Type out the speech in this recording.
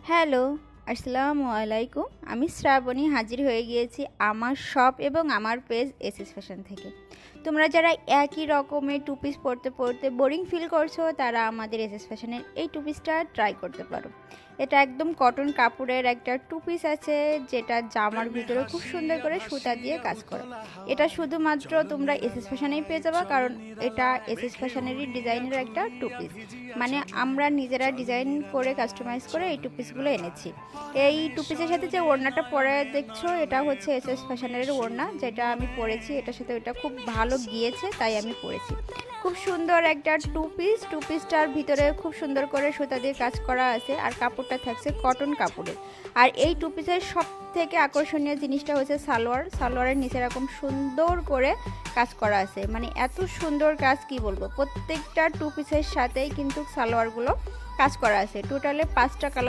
Hello, আসসালামু আলাইকুম। আমি শ্রাবণী হাজির হয়ে গিয়েছি আমার শপ এবং আমার পেজ এসএস ফ্যাশন থেকে। তোমরা যারা একই রকমের টু পিস পরতে পরতে বোরিং ফিল করছো, তারা আমাদের এসএস ফ্যাশনের এই টু পিসটা ট্রাই করতে পারো। এটা একদম কটন কাপড়ের একটা টু পিস আছে, যেটা জামার ভিতরে খুব সুন্দর করে সুতা দিয়ে কাজ করে। এটা শুধুমাত্র তোমরা এসএস ফ্যাশনেই পেয়ে যাবে, কারণ এটা এসএস ফ্যাশনেরই ডিজাইনের একটা টু পিস। মানে আমরা নিজেরা ডিজাইন করে কাস্টমাইজ করে এই টু পিসগুলো এনেছি। এই টু পিসের সাথে যে ওড়নাটা পরে দেখছো, এটা হচ্ছে এসএস ফ্যাশনের ওড়না, যেটা আমি পরেছি। এটার সাথে ওটা খুব ভালো গিয়েছে, তাই আমি পরেছি। খুব সুন্দর একটা টু পিসটার ভিতরে খুব সুন্দর করে সুতা দিয়ে কাজ করা আছে, আর কাপড়টা থাকছে কটন কাপড়ের। আর এই টু পিসের সব থেকে আকর্ষণীয় জিনিসটা হচ্ছে সালোয়ারের নিচে এরকম সুন্দর করে কাজ করা আছে। মানে এত সুন্দর কাজ, কি বলবো। প্রত্যেকটা টু পিসের সাথেই কিন্তু সালোয়ারগুলো কাজ করা আছে। টোটালে 5টা কালার